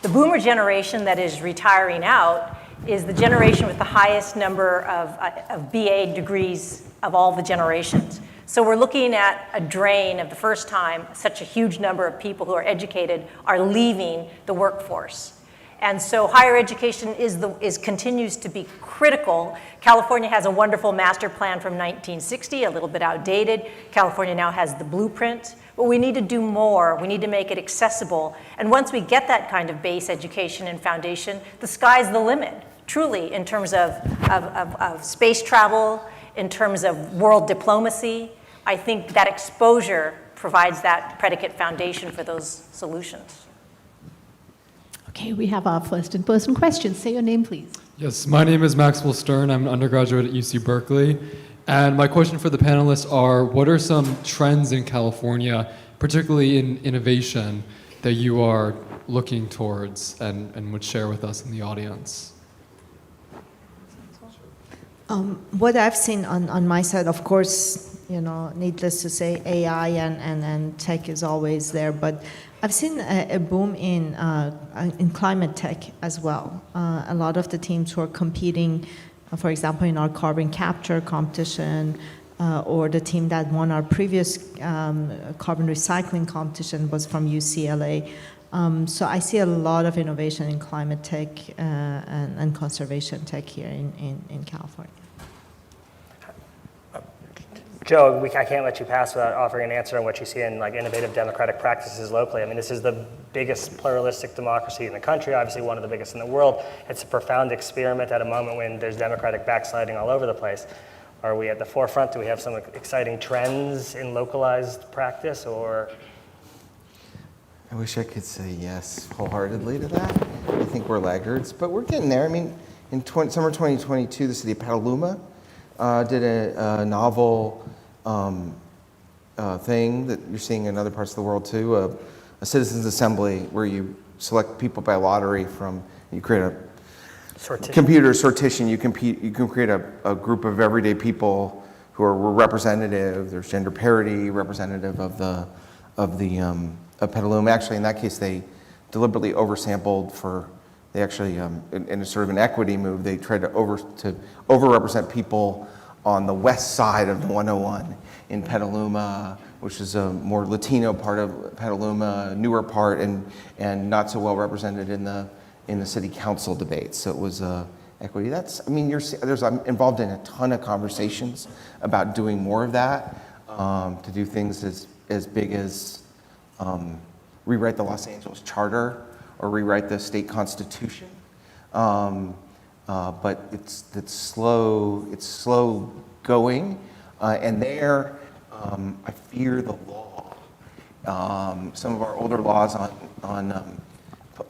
the boomer generation that is retiring out is the generation with the highest number of BA degrees of all the generations. So we're looking at a drain of the first time such a huge number of people who are educated are leaving the workforce. And so higher education continues to be critical. California has a wonderful master plan from 1960, a little bit outdated. California now has the blueprint, but we need to do more. We need to make it accessible. And once we get that kind of base education and foundation, the sky's the limit, truly, in terms of space travel, in terms of world diplomacy. I think that exposure provides that predicate foundation for those solutions. Okay, we have our first in-person question. Say your name, please. Yes, my name is Maxwell Stern. I'm an undergraduate at UC Berkeley. And my question for the panelists are, what are some trends in California, particularly in innovation, that you are looking towards and would share with us in the audience? What I've seen on my side, of course, needless to say, AI and tech is always there, but I've seen a boom in climate tech as well. A lot of the teams who are competing, for example, in our carbon capture competition, or the team that won our previous carbon recycling competition was from UCLA. So I see a lot of innovation in climate tech and conservation tech here in California. Joe, I can't let you pass without offering an answer on what you see in innovative democratic practices locally. I mean, this is the biggest pluralistic democracy in the country, obviously one of the biggest in the world. It's a profound experiment at a moment when there's democratic backsliding all over the place. Are we at the forefront? Do we have some exciting trends in localized practice, or? I wish I could say yes wholeheartedly to that. I think we're laggards, but we're getting there. I mean, in summer 2022, the city of Petaluma did a novel thing that you're seeing in other parts of the world too, a citizens assembly where you select people by lottery you create a computer sortition. You can create a group of everyday people who are representative. There's gender parity, representative of Petaluma. Actually, in that case, they deliberately oversampled they actually, in a sort of an equity move, they tried to overrepresent people on the west side of the 101 in Petaluma, which is a more Latino part of Petaluma, newer part, and not so well represented in the city council debates. So it was equity. I'm involved in a ton of conversations about doing more of that, to do things as big as rewrite the Los Angeles Charter or rewrite the state constitution. But it's slow going, and there I fear the law. Some of our older laws on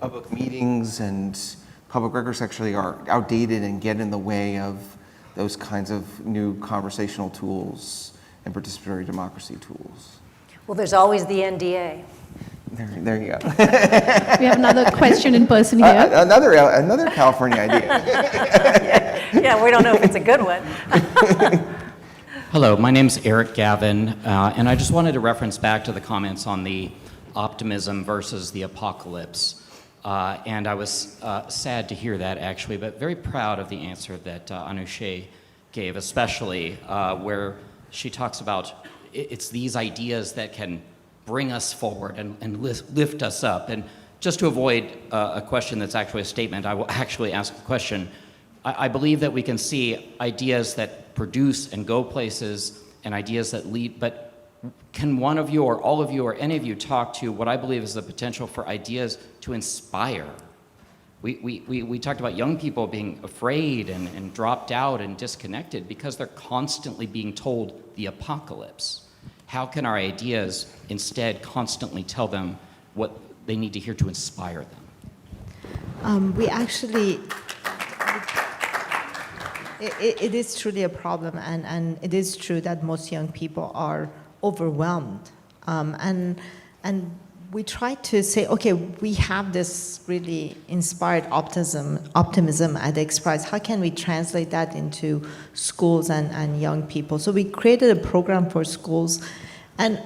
public meetings and public records actually are outdated and get in the way of those kinds of new conversational tools and participatory democracy tools. Well, there's always the NDA. There you go. We have another question in person here. Another California idea. Yeah, we don't know if it's a good one. Hello, my name's Eric Gavin, and I just wanted to reference back to the comments on the optimism versus the apocalypse. And I was sad to hear that, actually, but very proud of the answer that Anousheh gave, especially where she talks about it's these ideas that can bring us forward and lift us up. And just to avoid a question that's actually a statement, I will actually ask a question. I believe that we can see ideas that produce and go places and ideas that lead, but can one of you or all of you or any of you talk to what I believe is the potential for ideas to inspire? We talked about young people being afraid and dropped out and disconnected because they're constantly being told the apocalypse. How can our ideas instead constantly tell them what they need to hear to inspire them? It is truly a problem, and it is true that most young people are overwhelmed. And we try to say, okay, we have this really inspired optimism at XPRIZE. How can we translate that into schools and young people? So we created a program for schools, and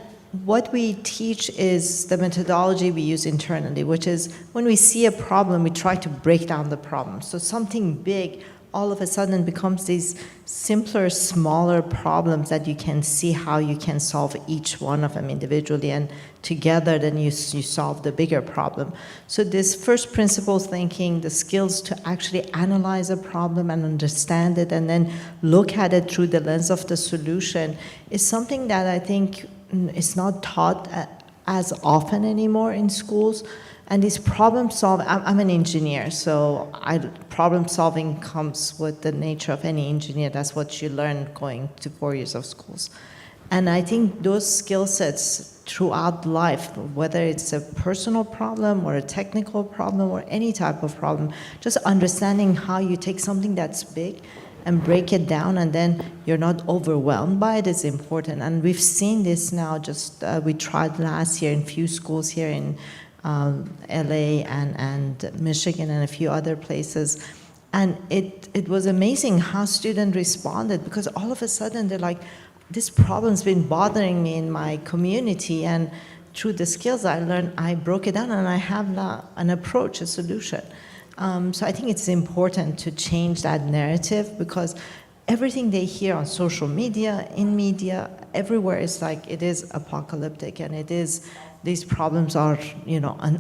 what we teach is the methodology we use internally, which is when we see a problem, we try to break down the problem. So something big all of a sudden becomes these simpler, smaller problems that you can see how you can solve each one of them individually, and together then you solve the bigger problem. So this first principles thinking, the skills to actually analyze a problem and understand it and then look at it through the lens of the solution is something that I think is not taught as often anymore in schools. And this problem solving, I'm an engineer, so problem solving comes with the nature of any engineer. That's what you learn going to 4 years of schools. And I think those skill sets throughout life, whether it's a personal problem or a technical problem or any type of problem, just understanding how you take something that's big and break it down, and then you're not overwhelmed by it is important. And we've seen this now, we tried last year in few schools here in LA and Michigan and a few other places. And it was amazing how students responded, because all of a sudden they're like, this problem's been bothering me in my community, and through the skills I learned, I broke it down and I have now an approach, a solution. So I think it's important to change that narrative, because everything they hear on social media, in media, everywhere is like it is apocalyptic, and it is, these problems are,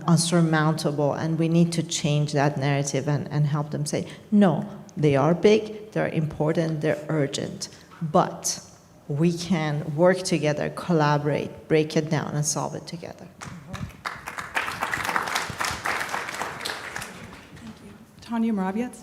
unsurmountable, and we need to change that narrative and help them say, no, they are big, they're important, they're urgent, but we can work together, collaborate, break it down, and solve it together. Tanya Moravietz.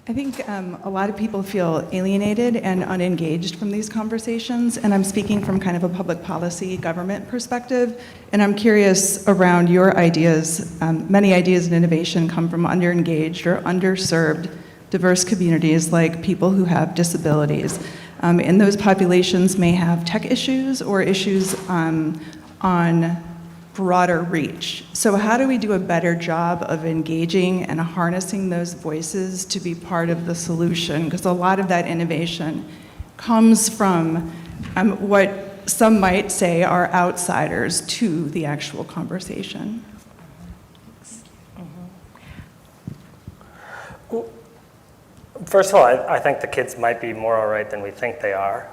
I think a lot of people feel alienated and unengaged from these conversations, and I'm speaking from kind of a public policy government perspective, and I'm curious around your ideas. Many ideas and innovation come from underengaged or underserved diverse communities, like people who have disabilities. And those populations may have tech issues or issues on broader reach. So how do we do a better job of engaging and harnessing those voices to be part of the solution? Because a lot of that innovation comes from what some might say are outsiders to the actual conversation. First of all, I think the kids might be more all right than we think they are.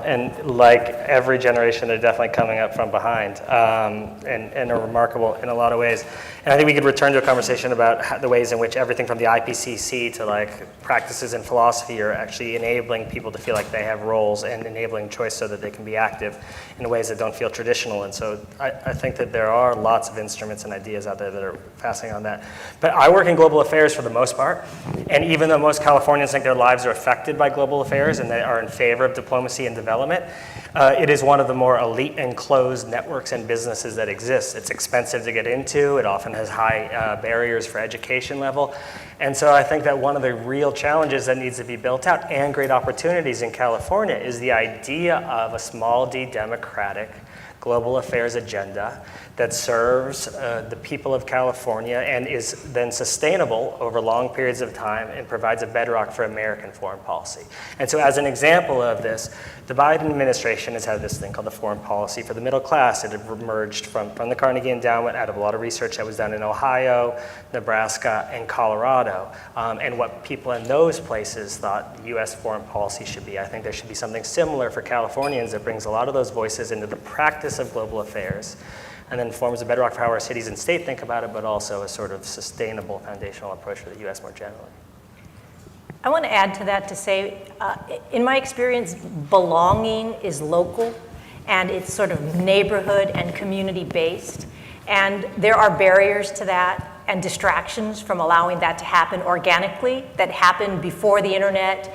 And like every generation, they're definitely coming up from behind and are remarkable in a lot of ways. And I think we could return to a conversation about the ways in which everything from the IPCC to like practices in philosophy are actually enabling people to feel like they have roles and enabling choice so that they can be active in ways that don't feel traditional. And so I think that there are lots of instruments and ideas out there that are passing on that. But I work in global affairs for the most part. And even though most Californians think their lives are affected by global affairs and they are in favor of diplomacy and development, it is one of the more elite and closed networks and businesses that exist. It's expensive to get into. It often has high barriers for education level. And so I think that one of the real challenges that needs to be built out, and great opportunities in California, is the idea of a small d democratic global affairs agenda that serves the people of California and is then sustainable over long periods of time and provides a bedrock for American foreign policy. And so as an example of this, the Biden administration has had this thing called the Foreign Policy for the Middle Class. It emerged from the Carnegie Endowment out of a lot of research that was done in Ohio, Nebraska, and Colorado, and what people in those places thought U.S. foreign policy should be. I think there should be something similar for Californians that brings a lot of those voices into the practice of global affairs, and then forms a bedrock for how our cities and state think about it, but also a sort of sustainable foundational approach for the U.S. more generally. I want to add to that to say, in my experience, belonging is local, and it's sort of neighborhood and community-based, and there are barriers to that and distractions from allowing that to happen organically, that happened before the internet,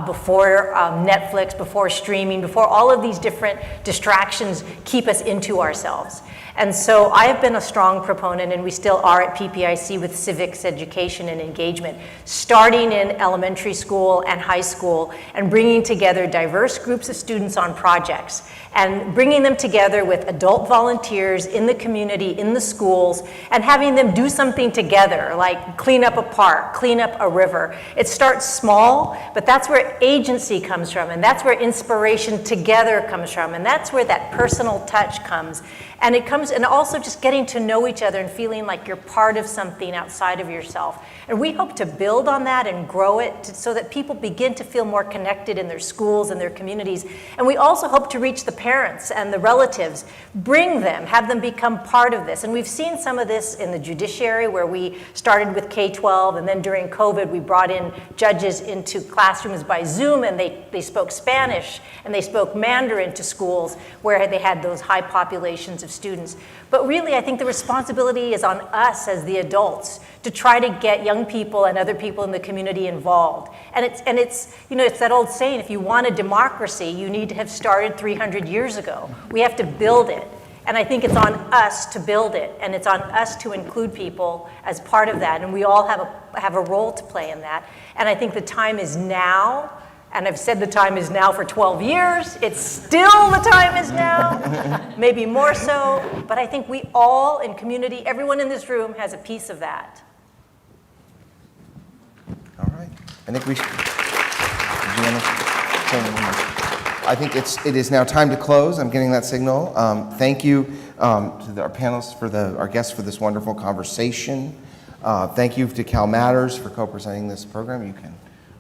before Netflix, before streaming, before all of these different distractions keep us into ourselves. And so I have been a strong proponent, and we still are at PPIC, with civics education and engagement, starting in elementary school and high school and bringing together diverse groups of students on projects and bringing them together with adult volunteers in the community, in the schools, and having them do something something together, like clean up a park, clean up a river. It starts small, but that's where agency comes from, and that's where inspiration together comes from, and that's where that personal touch comes. And it comes, and also just getting to know each other and feeling like you're part of something outside of yourself. And we hope to build on that and grow it so that people begin to feel more connected in their schools and their communities. And we also hope to reach the parents and the relatives, bring them, have them become part of this. And we've seen some of this in the judiciary, where we started with K-12, and then during COVID, we brought in judges into classrooms by Zoom, and they spoke Spanish, and they spoke Mandarin to schools where they had those high populations of students. But really, I think the responsibility is on us as the adults to try to get young people and other people in the community involved. And it's you know, it's that old saying, if you want a democracy, you need to have started 300 years ago. We have to build it. And I think it's on us to build it, and it's on us to include people as part of that, and we all have a role to play in that. And I think the time is now. And I've said the time is now for 12 years. It's still the time is now, maybe more so. But I think we all in community, everyone in this room has a piece of that. All right. I think we should. Did you want to say anything? I think it is now time to close. I'm getting that signal. Thank you to our panelists, our guests for this wonderful conversation. Thank you to CalMatters for co-presenting this program. You can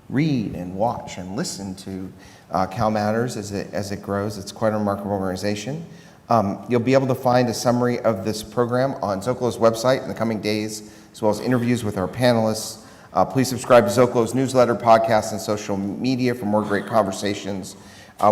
read and watch and listen to CalMatters as it grows. It's quite a remarkable organization. You'll be able to find a summary of this program on Zócalo's website in the coming days, as well as interviews with our panelists. Please subscribe to Zócalo's newsletter, podcast, and social media for more great conversations.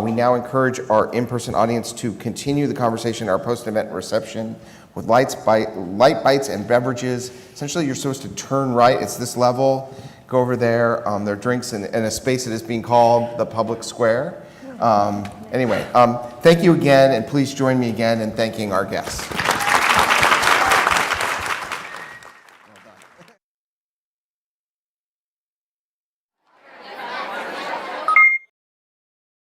We now encourage our in-person audience to continue the conversation at our post-event reception with light bites and beverages. Essentially, you're supposed to turn right. It's this level. Go over there. There are drinks in a space that is being called the Public Square. Anyway, thank you again, and please join me again in thanking our guests.